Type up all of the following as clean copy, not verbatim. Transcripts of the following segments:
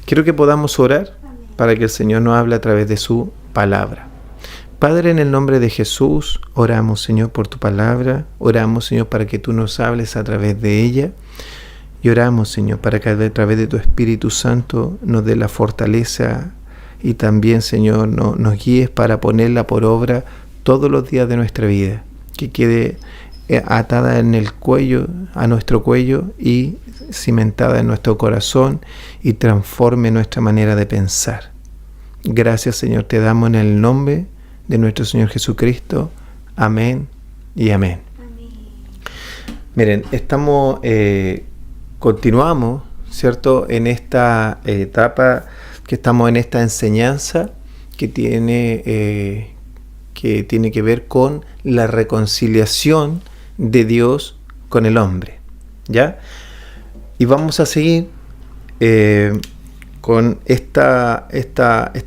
Quiero que podamos orar para que el Señor nos hable a través de su palabra. Padre, en el nombre de Jesús, oramos, Señor, por tu palabra. Oramos, Señor, para que tú nos hables a través de ella. Y oramos, Señor, para que a través de tu Espíritu Santo nos dé la fortaleza y también, Señor, nos guíes para ponerla por obra todos los días de nuestra vida. Que quede atada en el cuello, a nuestro cuello y cimentada en nuestro corazón y transforme nuestra manera de pensar. Gracias, Señor, te damos en el nombre de nuestro Señor Jesucristo. Amén y amén. Amén. Miren, continuamos, ¿cierto?, en esta etapa que estamos en esta enseñanza que tiene que ver con la reconciliación de Dios con el hombre, ¿ya? Y vamos a seguir con estas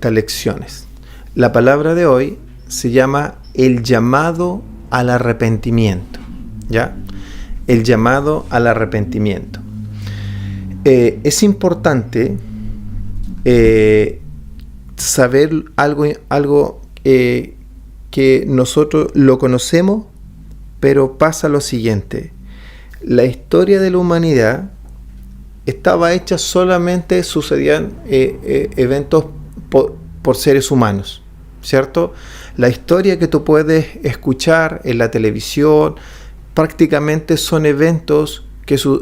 lecciones. La palabra de hoy se llama el llamado al arrepentimiento, ¿ya? El llamado al arrepentimiento. Es importante saber algo que nosotros lo conocemos, pero pasa lo siguiente. La historia de la humanidad estaba hecha solamente, sucedían eventos por seres humanos, ¿cierto? La historia que tú puedes escuchar en la televisión prácticamente son eventos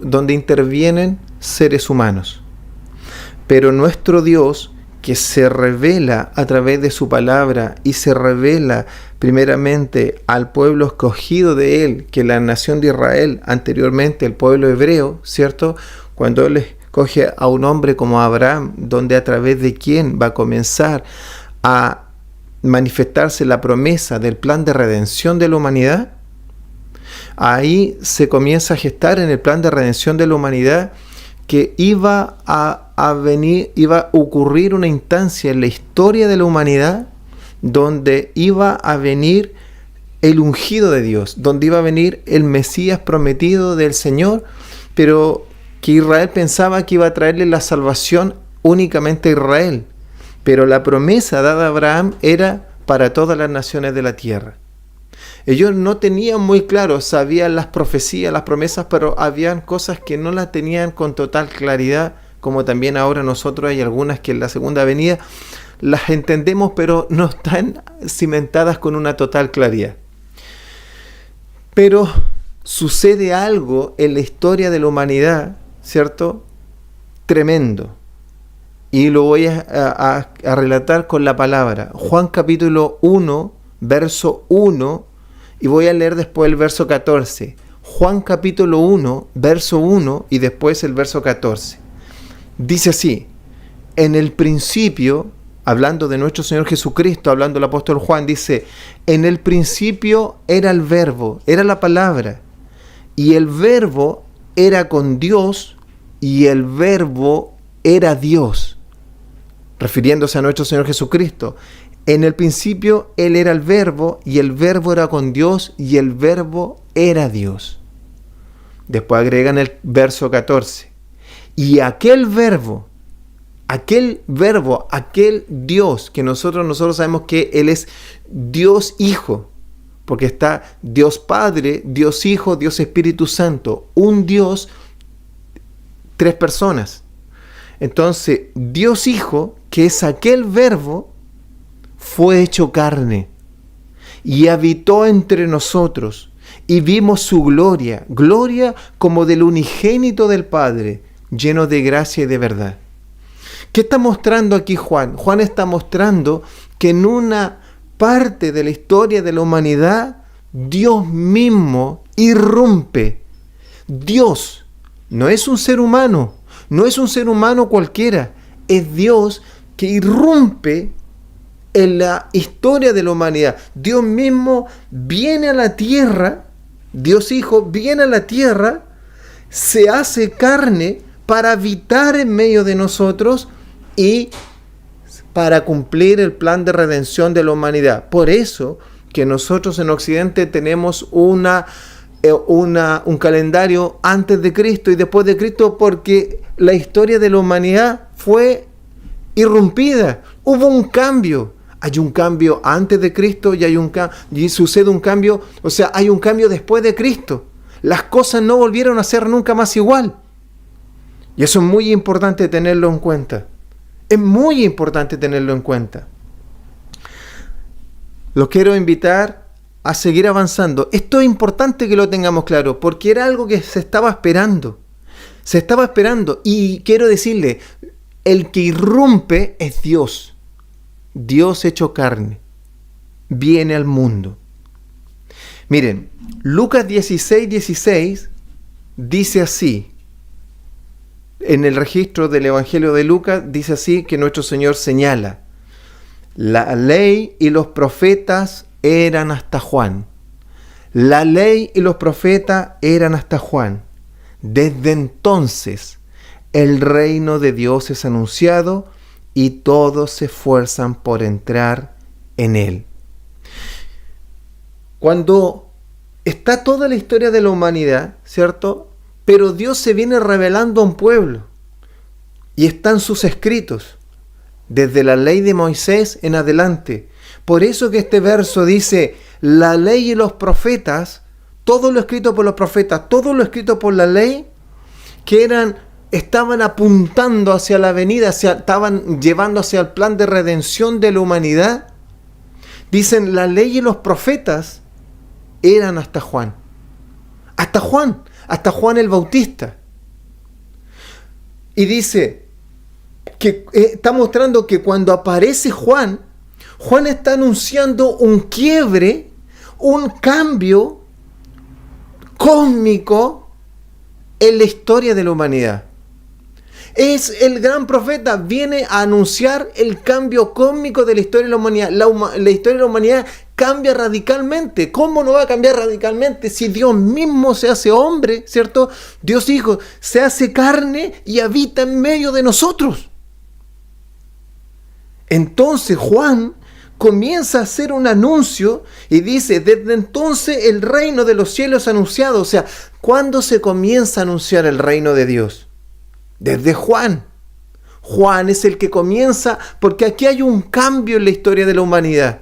donde intervienen seres humanos. Pero nuestro Dios, que se revela a través de su palabra y se revela primeramente al pueblo escogido de él, que la nación de Israel, anteriormente el pueblo hebreo, ¿cierto? Cuando él escoge a un hombre como Abraham, donde a través de quien va a comenzar a manifestarse la promesa del plan de redención de la humanidad, ahí se comienza a gestar en el plan de redención de la humanidad que iba a ocurrir una instancia en la historia de la humanidad donde iba a venir el ungido de Dios, donde iba a venir el Mesías prometido del Señor, pero que Israel pensaba que iba a traerle la salvación únicamente a Israel. Pero la promesa dada a Abraham era para todas las naciones de la tierra. Ellos no tenían muy claro, sabían las profecías, las promesas, pero habían cosas que no las tenían con total claridad, como también ahora nosotros hay algunas que en la segunda venida las entendemos, pero no están cimentadas con una total claridad. Pero sucede algo en la historia de la humanidad, ¿cierto? Tremendo. Y lo voy a relatar con la palabra. Juan capítulo 1, verso 1, y voy a leer después el verso 14. Juan capítulo 1, verso 1, y después el verso 14. Dice así: en el principio, hablando de nuestro Señor Jesucristo, hablando el apóstol Juan, dice: en el principio era el verbo, era la palabra, y el verbo era con Dios, y el verbo era Dios. Refiriéndose a nuestro Señor Jesucristo. En el principio Él era el verbo, y el verbo era con Dios, y el verbo era Dios. Después agregan el verso 14. Y aquel Dios, que nosotros sabemos que Él es Dios Hijo, porque está Dios Padre, Dios Hijo, Dios Espíritu Santo, un Dios, tres personas. Entonces, Dios Hijo, que es aquel verbo, fue hecho carne y habitó entre nosotros, y vimos su gloria, gloria como del unigénito del Padre, lleno de gracia y de verdad. ¿Qué está mostrando aquí Juan? Juan está mostrando que en una parte de la historia de la humanidad, Dios mismo irrumpe. Dios no es un ser humano, no es un ser humano cualquiera, es Dios que irrumpe en la historia de la humanidad. Dios mismo viene a la tierra, Dios Hijo viene a la tierra, se hace carne para habitar en medio de nosotros y para cumplir el plan de redención de la humanidad. Por eso que nosotros en Occidente tenemos un calendario antes de Cristo y después de Cristo, porque la historia de la humanidad fue irrumpida. Hubo un cambio. Hay un cambio antes de Cristo y sucede un cambio, o sea, hay un cambio después de Cristo. Las cosas no volvieron a ser nunca más igual. Y eso es muy importante tenerlo en cuenta. Es muy importante tenerlo en cuenta. Los quiero invitar a seguir avanzando. Esto es importante que lo tengamos claro, porque era algo que se estaba esperando. Se estaba esperando. Y quiero decirle, el que irrumpe es Dios. Dios hecho carne. Viene al mundo. Miren, Lucas 16:16 dice así. En el registro del Evangelio de Lucas dice así que nuestro Señor señala: la ley y los profetas eran hasta Juan. La ley y los profetas eran hasta Juan. Desde entonces el reino de Dios es anunciado y todos se esfuerzan por entrar en él. Cuando está toda la historia de la humanidad, ¿cierto? Pero Dios se viene revelando a un pueblo y están sus escritos desde la ley de Moisés en adelante. Por eso que este verso dice: la ley y los profetas, todo lo escrito por los profetas, todo lo escrito por la ley, que estaban apuntando hacia la venida, estaban llevando hacia el plan de redención de la humanidad. Dicen, la ley y los profetas eran hasta Juan. Hasta Juan el Bautista. Y dice que está mostrando que cuando aparece Juan está anunciando un quiebre, un cambio cósmico en la historia de la humanidad. Es el gran profeta, viene a anunciar el cambio cósmico de la historia de la humanidad. La historia de la humanidad cambia radicalmente. ¿Cómo no va a cambiar radicalmente si Dios mismo se hace hombre, ¿cierto? Dios Hijo se hace carne y habita en medio de nosotros. Entonces Juan comienza a hacer un anuncio y dice: desde entonces el reino de los cielos anunciado. O sea, ¿cuándo se comienza a anunciar el reino de Dios? Desde Juan. Juan es el que comienza, porque aquí hay un cambio en la historia de la humanidad.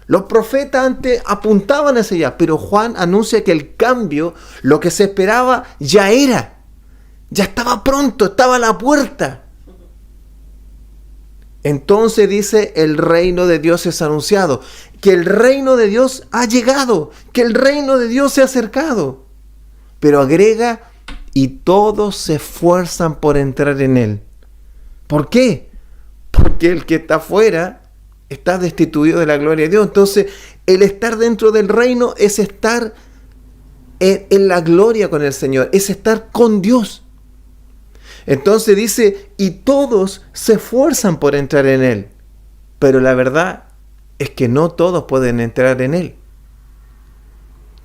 Los profetas antes apuntaban hacia allá, pero Juan anuncia que el cambio, lo que se esperaba, ya estaba pronto, estaba a la puerta. Entonces dice: el reino de Dios es anunciado, que el reino de Dios ha llegado, que el reino de Dios se ha acercado. Pero agrega: y todos se esfuerzan por entrar en él. ¿Por qué? Porque el que está afuera está destituido de la gloria de Dios. Entonces, el estar dentro del reino es estar en la gloria con el Señor, es estar con Dios. Entonces dice: y todos se esfuerzan por entrar en él. Pero la verdad es que no todos pueden entrar en él.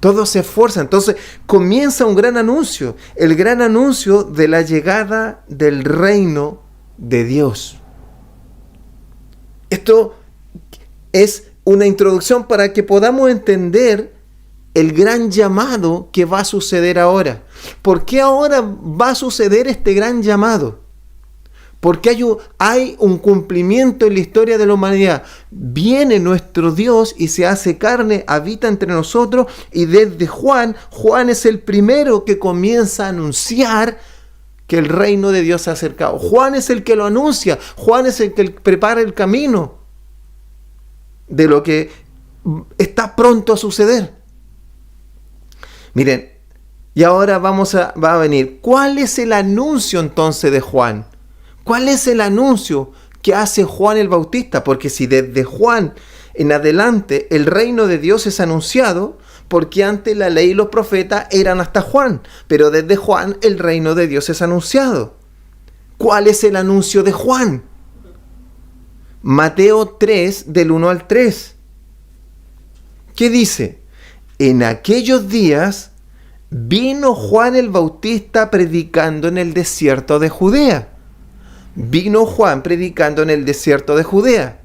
Todos se esfuerzan. Entonces comienza un gran anuncio. El gran anuncio de la llegada del reino de Dios. Esto es una introducción para que podamos entender el gran llamado que va a suceder ahora. ¿Por qué ahora va a suceder este gran llamado? Porque hay un cumplimiento en la historia de la humanidad. Viene nuestro Dios y se hace carne, habita entre nosotros, y desde Juan es el primero que comienza a anunciar que el reino de Dios se ha acercado. Juan es el que lo anuncia, Juan es el que prepara el camino de lo que está pronto a suceder. Miren, y ahora va a venir. ¿Cuál es el anuncio entonces de Juan? ¿Cuál es el anuncio que hace Juan el Bautista? Porque si desde Juan en adelante el reino de Dios es anunciado, porque antes la ley y los profetas eran hasta Juan, pero desde Juan el reino de Dios es anunciado. ¿Cuál es el anuncio de Juan? Mateo 3, del 1 al 3. ¿Qué dice? En aquellos días vino Juan el Bautista predicando en el desierto de Judea. Vino Juan predicando en el desierto de Judea.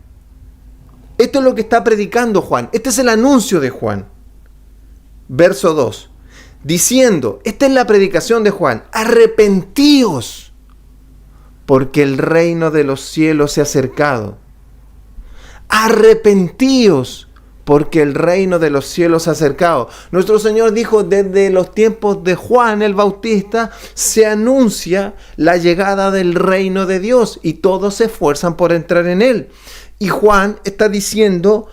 Esto es lo que está predicando Juan. Este es el anuncio de Juan. Verso 2. Diciendo, esta es la predicación de Juan: arrepentíos, porque el reino de los cielos se ha acercado. Arrepentíos, porque el reino de los cielos se ha acercado. Nuestro Señor dijo, desde los tiempos de Juan el Bautista se anuncia la llegada del reino de Dios y todos se esfuerzan por entrar en él. Y Juan está diciendo,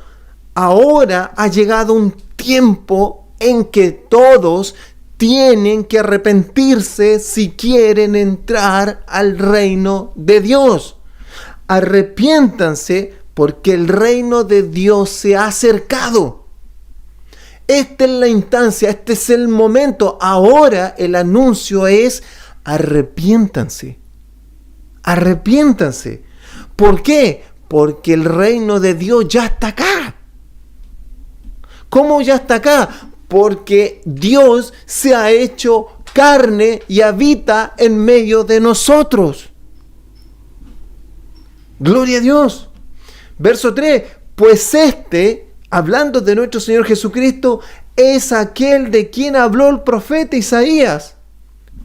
ahora ha llegado un tiempo en que todos tienen que arrepentirse si quieren entrar al reino de Dios. Arrepiéntanse porque el reino de Dios se ha acercado. Esta es la instancia, este es el momento. Ahora el anuncio es arrepiéntanse. Arrepiéntanse. ¿Por qué? Porque el reino de Dios ya está acá. ¿Cómo ya está acá? Porque Dios se ha hecho carne y habita en medio de nosotros. Gloria a Dios. Verso 3, pues hablando de nuestro Señor Jesucristo, es aquel de quien habló el profeta Isaías.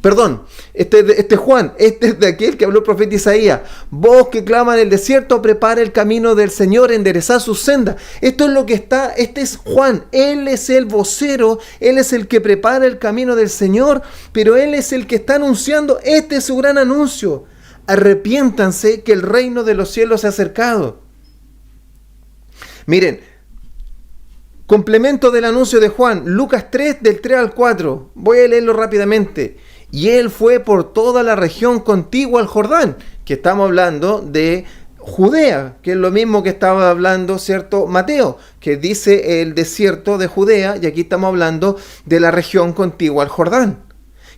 Perdón, este es Juan, este es de aquel que habló el profeta Isaías. Vos que claman en el desierto, prepara el camino del Señor, enderezad sus sendas. Esto es lo que está, este es Juan, él es el vocero, él es el que prepara el camino del Señor, pero él es el que está anunciando, este es su gran anuncio. Arrepiéntanse que el reino de los cielos se ha acercado. Miren, complemento del anuncio de Juan, Lucas 3, del 3 al 4. Voy a leerlo rápidamente. Y él fue por toda la región contigua al Jordán, que estamos hablando de Judea, que es lo mismo que estaba hablando, ¿cierto? Mateo, que dice el desierto de Judea, y aquí estamos hablando de la región contigua al Jordán.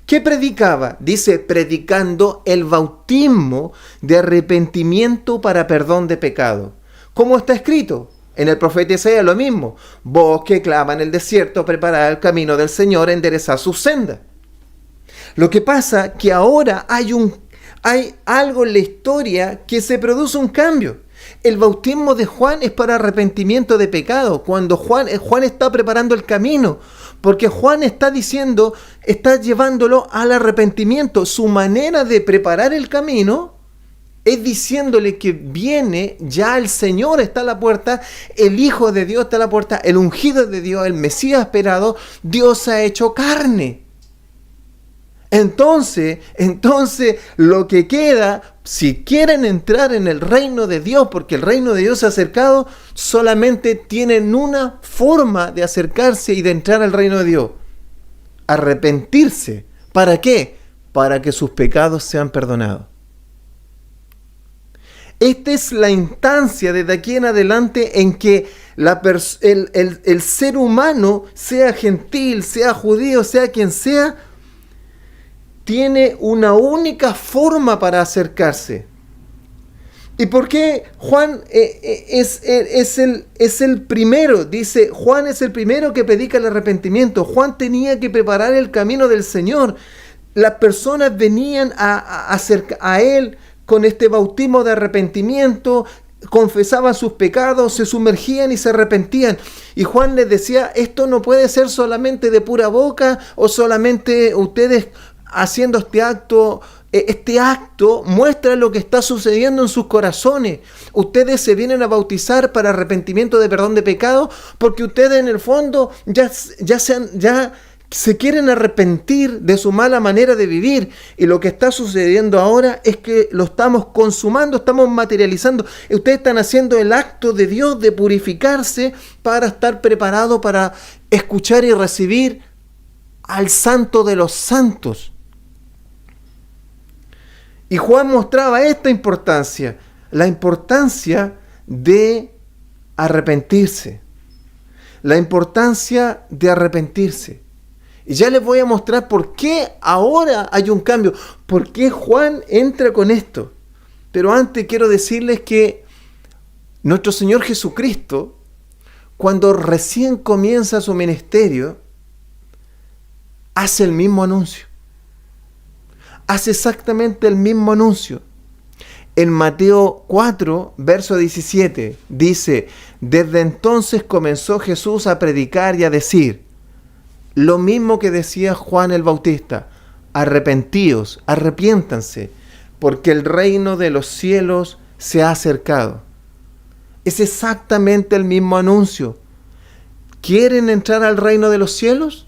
¿Qué predicaba? Dice, predicando el bautismo de arrepentimiento para perdón de pecado. ¿Cómo está escrito? En el profeta Isaías lo mismo. Vos que clama en el desierto, preparad el camino del Señor, enderezad sus sendas. Lo que pasa que ahora hay algo en la historia que se produce un cambio. El bautismo de Juan es para arrepentimiento de pecado. Cuando Juan está preparando el camino, porque Juan está diciendo, está llevándolo al arrepentimiento. Su manera de preparar el camino es diciéndole que viene ya el Señor, está a la puerta, el Hijo de Dios está a la puerta, el ungido de Dios, el Mesías esperado, Dios se ha hecho carne. Entonces, lo que queda, si quieren entrar en el reino de Dios, porque el reino de Dios se ha acercado, solamente tienen una forma de acercarse y de entrar al reino de Dios. Arrepentirse. ¿Para qué? Para que sus pecados sean perdonados. Esta es la instancia desde aquí en adelante en que el ser humano, sea gentil, sea judío, sea quien sea, tiene una única forma para acercarse. ¿Y por qué Juan es el primero? Dice, Juan es el primero que predica el arrepentimiento. Juan tenía que preparar el camino del Señor. Las personas venían a él con este bautismo de arrepentimiento, confesaban sus pecados, se sumergían y se arrepentían. Y Juan les decía, esto no puede ser solamente de pura boca o solamente ustedes haciendo este acto. Este acto muestra lo que está sucediendo en sus corazones. Ustedes se vienen a bautizar para arrepentimiento de perdón de pecado porque ustedes en el fondo ya se quieren arrepentir de su mala manera de vivir, y lo que está sucediendo ahora es que lo estamos consumando, estamos materializando. Ustedes están haciendo el acto de Dios de purificarse para estar preparados para escuchar y recibir al Santo de los Santos. Y Juan mostraba esta importancia, la importancia de arrepentirse, la importancia de arrepentirse. Y ya les voy a mostrar por qué ahora hay un cambio, por qué Juan entra con esto. Pero antes quiero decirles que nuestro Señor Jesucristo, cuando recién comienza su ministerio, hace el mismo anuncio. Hace exactamente el mismo anuncio. En Mateo 4, verso 17, dice, desde entonces comenzó Jesús a predicar y a decir, lo mismo que decía Juan el Bautista, arrepentíos, arrepiéntanse, porque el reino de los cielos se ha acercado. Es exactamente el mismo anuncio. ¿Quieren entrar al reino de los cielos?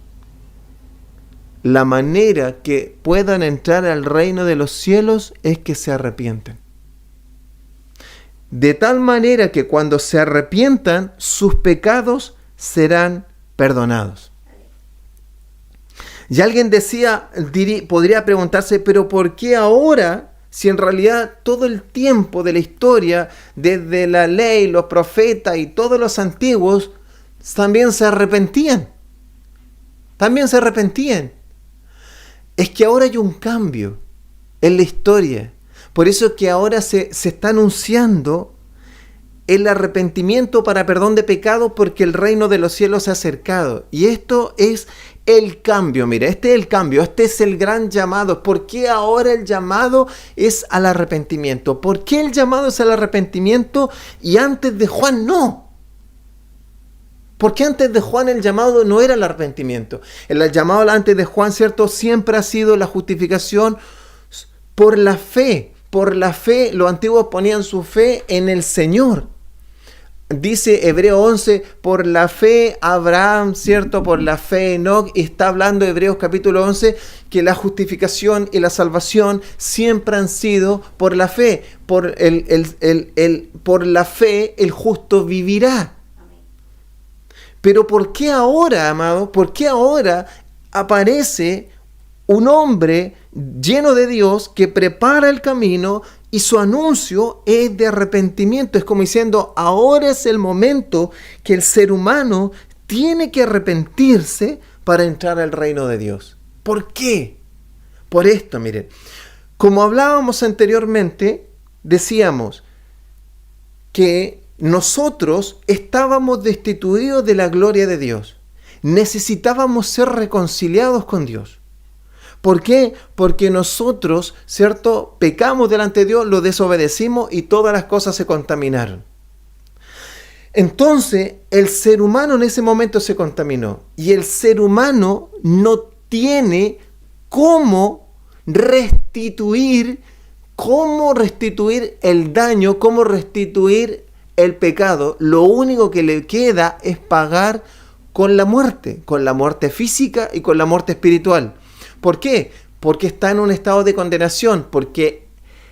La manera que puedan entrar al reino de los cielos es que se arrepienten. De tal manera que cuando se arrepientan, sus pecados serán perdonados. Y alguien podría preguntarse, ¿pero por qué ahora? Si en realidad todo el tiempo de la historia, desde la ley, los profetas y todos los antiguos, también se arrepentían. También se arrepentían. Es que ahora hay un cambio en la historia. Por eso es que ahora se está anunciando el arrepentimiento para perdón de pecados, porque el reino de los cielos se ha acercado. Y esto es el cambio. Mira, este es el cambio, este es el gran llamado. ¿Por qué ahora el llamado es al arrepentimiento? ¿Por qué el llamado es al arrepentimiento y antes de Juan no? ¿Por qué antes de Juan el llamado no era el arrepentimiento? El llamado antes de Juan, ¿cierto? Siempre ha sido la justificación por la fe. Por la fe, los antiguos ponían su fe en el Señor. Dice Hebreos 11, por la fe Abraham, ¿cierto? Por la fe Enoc, y está hablando Hebreos capítulo 11, que la justificación y la salvación siempre han sido por la fe. Por la fe el justo vivirá. Pero ¿por qué ahora, amado? ¿Por qué ahora aparece un hombre lleno de Dios que prepara el camino y su anuncio es de arrepentimiento? Es como diciendo, ahora es el momento que el ser humano tiene que arrepentirse para entrar al reino de Dios. ¿Por qué? Por esto, miren. Como hablábamos anteriormente, decíamos que nosotros estábamos destituidos de la gloria de Dios. Necesitábamos ser reconciliados con Dios. ¿Por qué? Porque nosotros, ¿cierto?, pecamos delante de Dios, lo desobedecimos y todas las cosas se contaminaron. Entonces, el ser humano en ese momento se contaminó. Y el ser humano no tiene cómo restituir el daño, cómo restituir el pecado. Lo único que le queda es pagar con la muerte física y con la muerte espiritual. ¿Por qué? Porque está en un estado de condenación, porque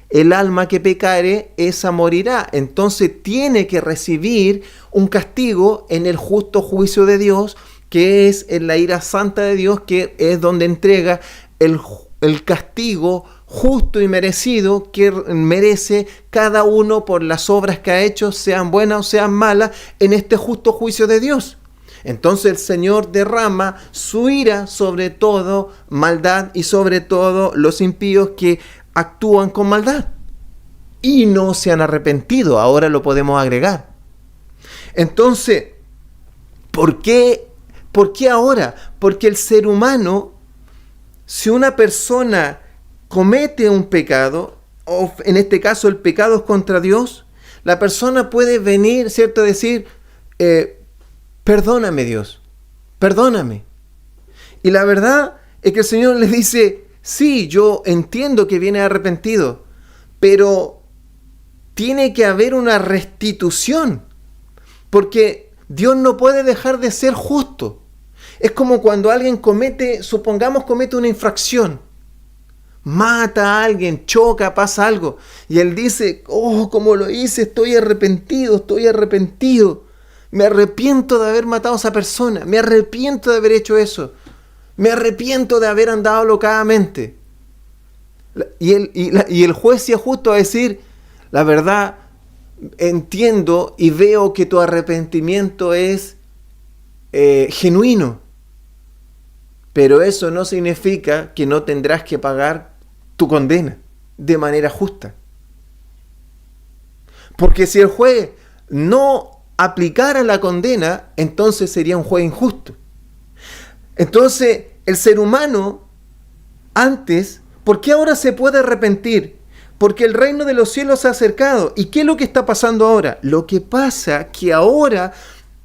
el alma que pecare, esa morirá. Entonces tiene que recibir un castigo en el justo juicio de Dios, que es en la ira santa de Dios, que es donde entrega el castigo justo y merecido que merece cada uno por las obras que ha hecho, sean buenas o sean malas, en este justo juicio de Dios. Entonces el Señor derrama su ira sobre todo maldad y sobre todo los impíos que actúan con maldad y no se han arrepentido. Ahora lo podemos agregar. Entonces, ¿por qué ahora? Porque el ser humano, si una persona comete un pecado, o en este caso el pecado es contra Dios, la persona puede venir, ¿cierto?, decir, perdóname Dios, perdóname. Y la verdad es que el Señor le dice, sí, yo entiendo que viene arrepentido, pero tiene que haber una restitución, porque Dios no puede dejar de ser justo. Es como cuando alguien comete una infracción, mata a alguien, choca, pasa algo, y él dice, oh, como lo hice, estoy arrepentido. Me arrepiento de haber matado a esa persona. Me arrepiento de haber hecho eso. Me arrepiento de haber andado alocadamente. Y el juez, si es justo, va a decir, la verdad, entiendo y veo que tu arrepentimiento es genuino. Pero eso no significa que no tendrás que pagar tu condena de manera justa. Porque si el juez no aplicara la condena, entonces sería un juez injusto. Entonces, el ser humano, antes, ¿por qué ahora se puede arrepentir? Porque el reino de los cielos se ha acercado. ¿Y qué es lo que está pasando ahora? Lo que pasa que ahora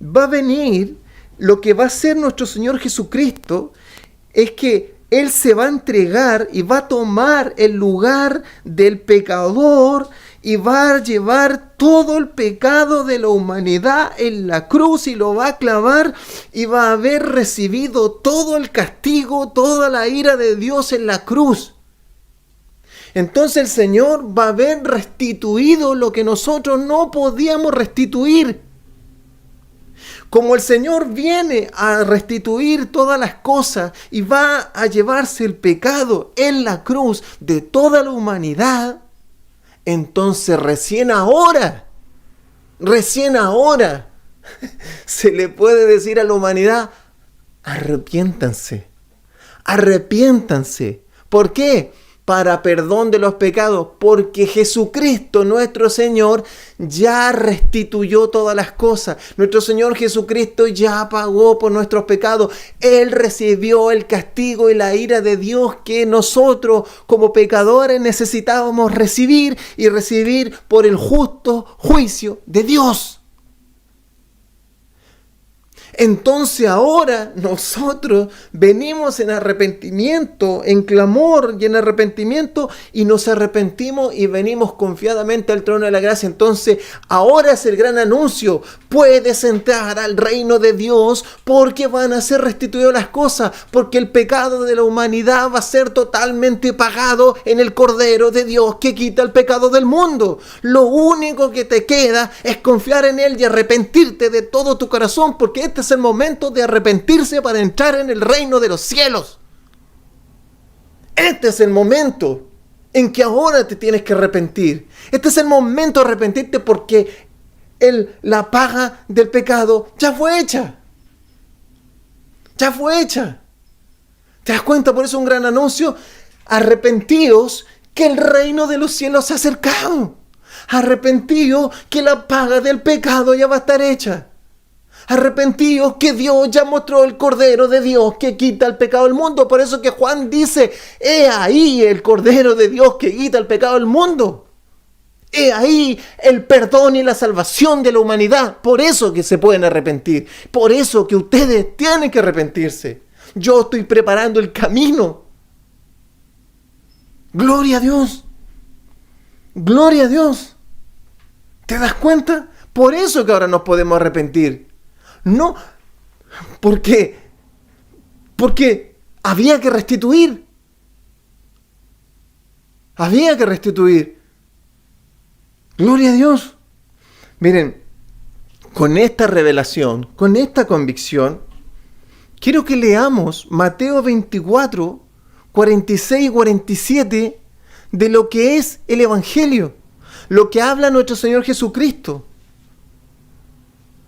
va a venir, lo que va a hacer nuestro Señor Jesucristo, es que Él se va a entregar y va a tomar el lugar del pecador y va a llevar todo el pecado de la humanidad en la cruz y lo va a clavar y va a haber recibido todo el castigo, toda la ira de Dios en la cruz. Entonces el Señor va a haber restituido lo que nosotros no podíamos restituir. Como el Señor viene a restituir todas las cosas y va a llevarse el pecado en la cruz de toda la humanidad, entonces recién ahora, se le puede decir a la humanidad, arrepiéntanse. ¿Por qué? Para perdón de los pecados, porque Jesucristo, nuestro Señor, ya restituyó todas las cosas. Nuestro Señor Jesucristo ya pagó por nuestros pecados. Él recibió el castigo y la ira de Dios que nosotros como pecadores necesitábamos recibir y recibir por el justo juicio de Dios. Entonces ahora nosotros venimos en arrepentimiento, en clamor y en arrepentimiento, y nos arrepentimos y venimos confiadamente al trono de la gracia. Entonces ahora es el gran anuncio: puedes entrar al reino de Dios porque van a ser restituidas las cosas, porque el pecado de la humanidad va a ser totalmente pagado en el Cordero de Dios que quita el pecado del mundo. Lo único que te queda es confiar en Él y arrepentirte de todo tu corazón, porque este es el momento de arrepentirse para entrar en el reino de los cielos. Este es el momento en que ahora te tienes que arrepentir. Este es el momento de arrepentirte porque la paga del pecado ya fue hecha. ¿Te das cuenta? Por eso un gran anuncio: arrepentíos que el reino de los cielos se ha acercado. Arrepentíos que la paga del pecado ya va a estar hecha. Arrepentíos que Dios ya mostró el Cordero de Dios que quita el pecado del mundo. Por eso que Juan dice: he ahí el Cordero de Dios que quita el pecado del mundo. He ahí el perdón y la salvación de la humanidad. Por eso que se pueden arrepentir. Por eso que ustedes tienen que arrepentirse. Yo estoy preparando el camino. Gloria a Dios. Gloria a Dios. ¿Te das cuenta? Por eso que ahora nos podemos arrepentir. No, ¿por qué? Porque había que restituir. Gloria a Dios. Miren, con esta revelación, con esta convicción, quiero que leamos Mateo 24, 46 y 47 de lo que es el Evangelio, lo que habla nuestro Señor Jesucristo.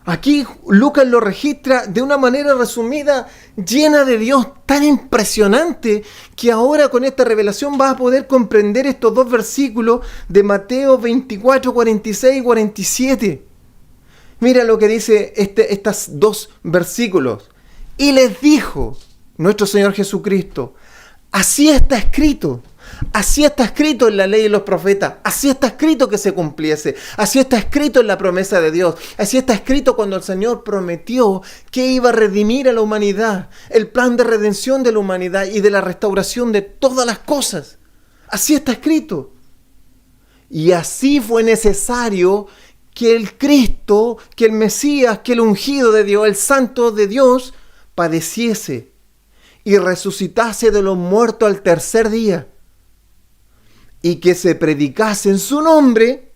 Aquí Lucas lo registra de una manera resumida, llena de Dios, tan impresionante, que ahora con esta revelación vas a poder comprender estos dos versículos de Mateo 24, 46 y 47. Mira lo que dice estos dos versículos. Y les dijo nuestro Señor Jesucristo: así está escrito. Así está escrito en la ley y los profetas. Así está escrito que se cumpliese. Así está escrito en la promesa de Dios. Así está escrito cuando el Señor prometió que iba a redimir a la humanidad. El plan de redención de la humanidad y de la restauración de todas las cosas. Así está escrito. Y así fue necesario que el Cristo, que el Mesías, que el ungido de Dios, el santo de Dios, padeciese y resucitase de los muertos al tercer día. Y que se predicase en su nombre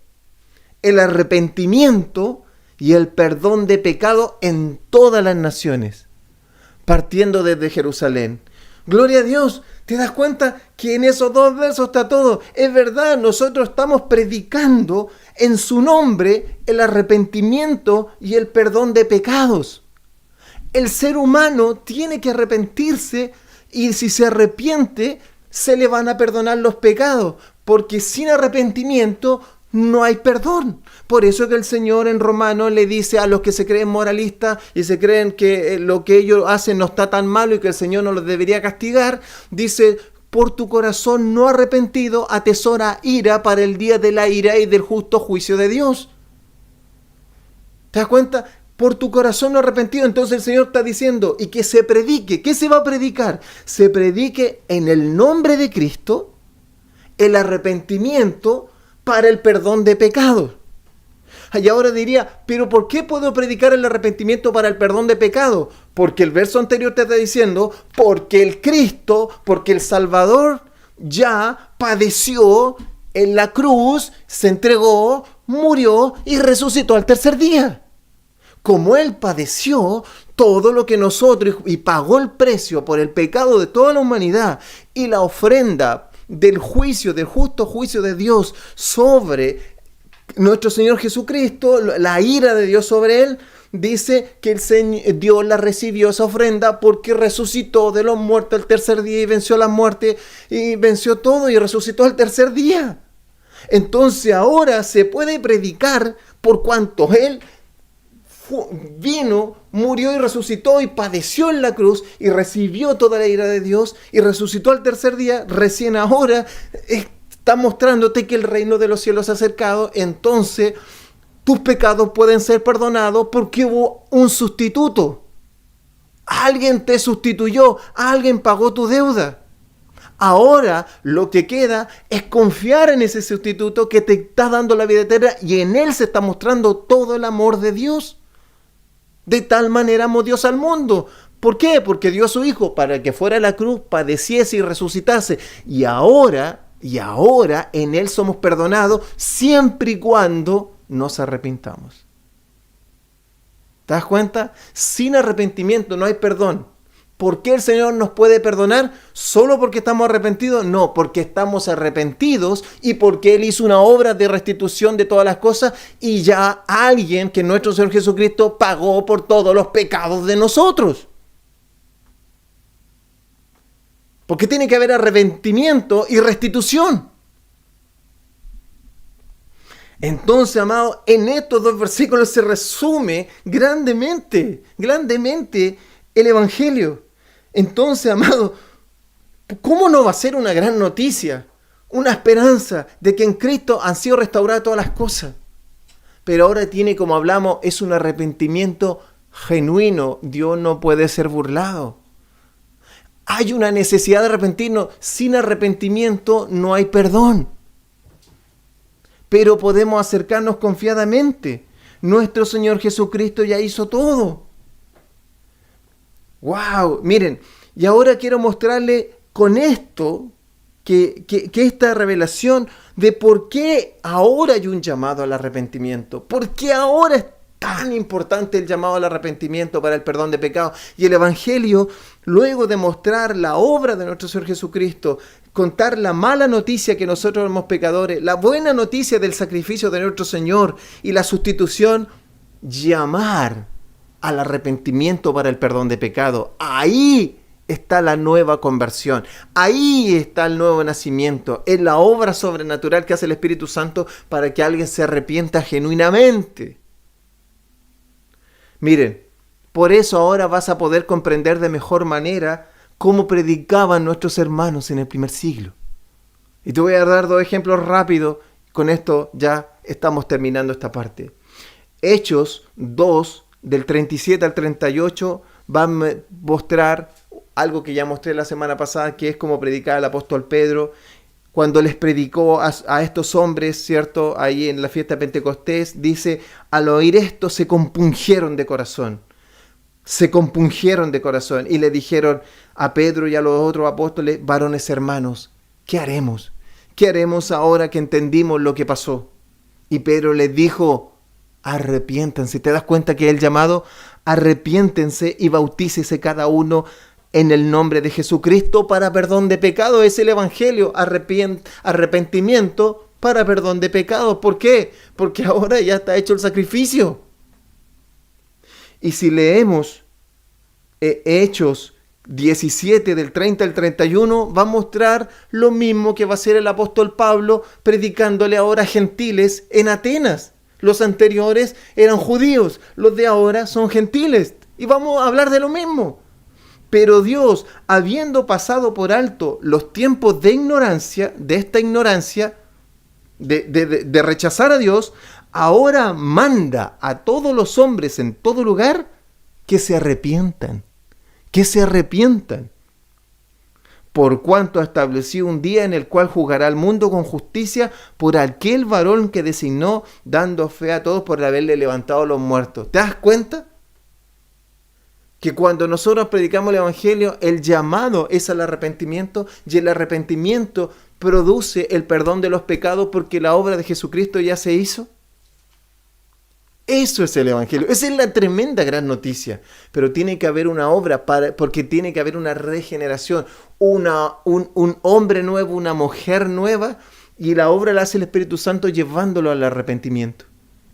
el arrepentimiento y el perdón de pecado en todas las naciones, partiendo desde Jerusalén. Gloria a Dios. ¿Te das cuenta que en esos dos versos está todo? Es verdad, nosotros estamos predicando en su nombre el arrepentimiento y el perdón de pecados. El ser humano tiene que arrepentirse, y si se arrepiente, se le van a perdonar los pecados, porque sin arrepentimiento no hay perdón. Por eso que el Señor en Romanos le dice a los que se creen moralistas y se creen que lo que ellos hacen no está tan malo y que el Señor no los debería castigar, dice: por tu corazón no arrepentido atesora ira para el día de la ira y del justo juicio de Dios. ¿Te das cuenta? por tu corazón no arrepentido. Entonces el Señor está diciendo, y que se predique. ¿Qué se va a predicar? Se predique en el nombre de Cristo el arrepentimiento para el perdón de pecados. Y ahora diría, ¿pero por qué puedo predicar el arrepentimiento para el perdón de pecados? Porque el verso anterior te está diciendo, porque el Cristo, porque el Salvador ya padeció en la cruz, se entregó, murió y resucitó al tercer día. Como Él padeció todo lo que nosotros y pagó el precio por el pecado de toda la humanidad y la ofrenda del juicio, del justo juicio de Dios sobre nuestro Señor Jesucristo, la ira de Dios sobre Él, dice que Dios la recibió esa ofrenda porque resucitó de los muertos el tercer día y venció la muerte y venció todo y resucitó al tercer día. Entonces ahora se puede predicar por cuanto Él vino, murió y resucitó y padeció en la cruz y recibió toda la ira de Dios y resucitó al tercer día. Recién ahora está mostrándote que el reino de los cielos se ha acercado. Entonces tus pecados pueden ser perdonados porque hubo un sustituto. Alguien te sustituyó, alguien pagó tu deuda. Ahora lo que queda es confiar en ese sustituto que te está dando la vida eterna y en Él se está mostrando todo el amor de Dios. De tal manera amó Dios al mundo. ¿Por qué? Porque dio a su Hijo para que fuera a la cruz, padeciese y resucitase. Y ahora en Él somos perdonados siempre y cuando nos arrepintamos. ¿Te das cuenta? Sin arrepentimiento no hay perdón. ¿Por qué el Señor nos puede perdonar? ¿Solo porque estamos arrepentidos? No, porque estamos arrepentidos y porque Él hizo una obra de restitución de todas las cosas y ya alguien, que nuestro Señor Jesucristo, pagó por todos los pecados de nosotros. Porque tiene que haber arrepentimiento y restitución. Entonces, amado, en estos dos versículos se resume grandemente el Evangelio. Entonces, amado, ¿cómo no va a ser una gran noticia, una esperanza de que en Cristo han sido restauradas todas las cosas? Pero ahora tiene, como hablamos, es un arrepentimiento genuino. Dios no puede ser burlado. Hay una necesidad de arrepentirnos. Sin arrepentimiento no hay perdón. Pero podemos acercarnos confiadamente. Nuestro Señor Jesucristo ya hizo todo. ¡Wow! Miren, y ahora quiero mostrarle con esto que esta revelación de por qué ahora hay un llamado al arrepentimiento. ¿Por qué ahora es tan importante el llamado al arrepentimiento para el perdón de pecados? Y el Evangelio, luego de mostrar la obra de nuestro Señor Jesucristo, contar la mala noticia que nosotros somos pecadores, la buena noticia del sacrificio de nuestro Señor y la sustitución, llamar al arrepentimiento para el perdón de pecado. Ahí está la nueva conversión. Ahí está el nuevo nacimiento. Es la obra sobrenatural que hace el Espíritu Santo para que alguien se arrepienta genuinamente. Miren, por eso ahora vas a poder comprender de mejor manera cómo predicaban nuestros hermanos en el primer siglo. Y te voy a dar dos ejemplos rápidos. Con esto ya estamos terminando esta parte. Hechos 2, del 37 al 38, van a mostrar algo que ya mostré la semana pasada, que es como predicaba el apóstol Pedro cuando les predicó a estos hombres, ¿cierto? Ahí en la fiesta de Pentecostés, dice, al oír esto se compungieron de corazón. Se compungieron de corazón y le dijeron a Pedro y a los otros apóstoles, varones hermanos, ¿qué haremos? ¿Qué haremos ahora que entendimos lo que pasó? Y Pedro les dijo, arrepiéntanse. ¿Te das cuenta que el llamado? Arrepiéntense y bautícese cada uno en el nombre de Jesucristo para perdón de pecado. Es el Evangelio, arrepentimiento para perdón de pecados. ¿Por qué? Porque ahora ya está hecho el sacrificio. Y si leemos Hechos 17 del 30 al 31, va a mostrar lo mismo que va a hacer el apóstol Pablo predicándole ahora a gentiles en Atenas. Los anteriores eran judíos, los de ahora son gentiles. Y vamos a hablar de lo mismo. Pero Dios, habiendo pasado por alto los tiempos de ignorancia, de esta ignorancia, de rechazar a Dios, ahora manda a todos los hombres en todo lugar que se arrepientan. Que se arrepientan. Por cuanto ha establecido un día en el cual juzgará al mundo con justicia por aquel varón que designó, dando fe a todos por haberle levantado a los muertos. ¿Te das cuenta? Que cuando nosotros predicamos el Evangelio, el llamado es al arrepentimiento, y el arrepentimiento produce el perdón de los pecados porque la obra de Jesucristo ya se hizo. Eso es el Evangelio. Esa es la tremenda gran noticia. Pero tiene que haber una obra, porque tiene que haber una regeneración, un hombre nuevo, una mujer nueva, y la obra la hace el Espíritu Santo llevándolo al arrepentimiento.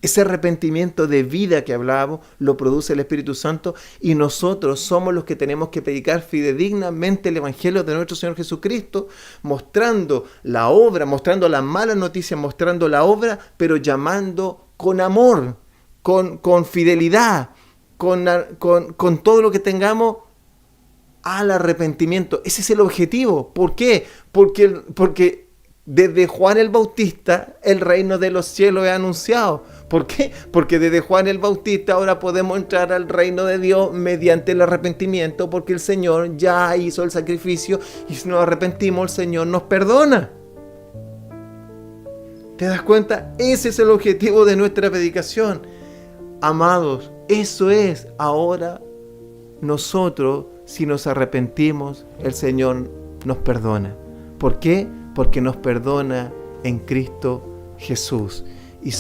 Ese arrepentimiento de vida que hablábamos lo produce el Espíritu Santo, y nosotros somos los que tenemos que predicar fidedignamente el Evangelio de nuestro Señor Jesucristo, mostrando la obra, mostrando las malas noticias, mostrando la obra, pero llamando con amor, con fidelidad, con todo lo que tengamos al arrepentimiento. Ese es el objetivo. ¿Por qué? Porque desde Juan el Bautista el reino de los cielos es anunciado. ¿Por qué? Porque desde Juan el Bautista ahora podemos entrar al reino de Dios mediante el arrepentimiento, porque el Señor ya hizo el sacrificio y si nos arrepentimos el Señor nos perdona. ¿Te das cuenta? Ese es el objetivo de nuestra predicación. Amados, eso es. Ahora nosotros, si nos arrepentimos, el Señor nos perdona. ¿Por qué? Porque nos perdona en Cristo Jesús. Y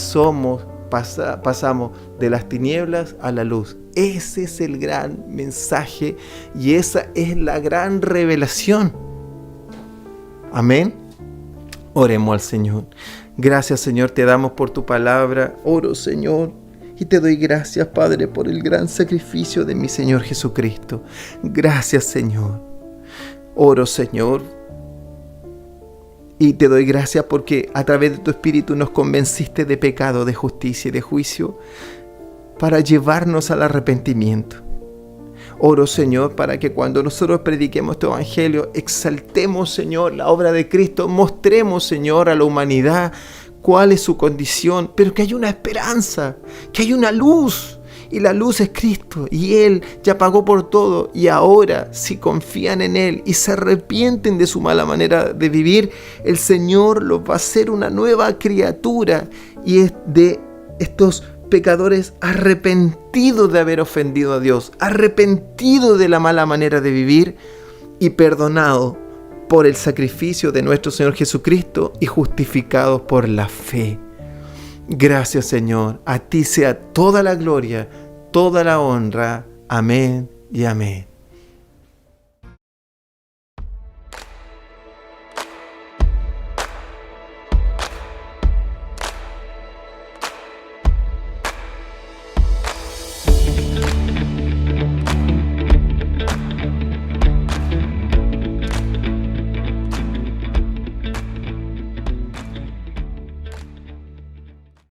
pasamos de las tinieblas a la luz. Ese es el gran mensaje y esa es la gran revelación. Amén. Oremos al Señor. Gracias, Señor, te damos por tu palabra. Oro, Señor, y te doy gracias, Padre, por el gran sacrificio de mi Señor Jesucristo. Gracias, Señor. Oro, Señor, y te doy gracias porque a través de tu Espíritu nos convenciste de pecado, de justicia y de juicio para llevarnos al arrepentimiento. Oro, Señor, para que cuando nosotros prediquemos tu Evangelio, exaltemos, Señor, la obra de Cristo, mostremos, Señor, a la humanidad cuál es su condición, pero que hay una esperanza, que hay una luz, y la luz es Cristo, y Él ya pagó por todo, y ahora, si confían en Él y se arrepienten de su mala manera de vivir, el Señor los va a hacer una nueva criatura, y es de estos pecadores arrepentidos de haber ofendido a Dios, arrepentidos de la mala manera de vivir, y perdonados por el sacrificio de nuestro Señor Jesucristo y justificados por la fe. Gracias, Señor. A ti sea toda la gloria, toda la honra. Amén y amén.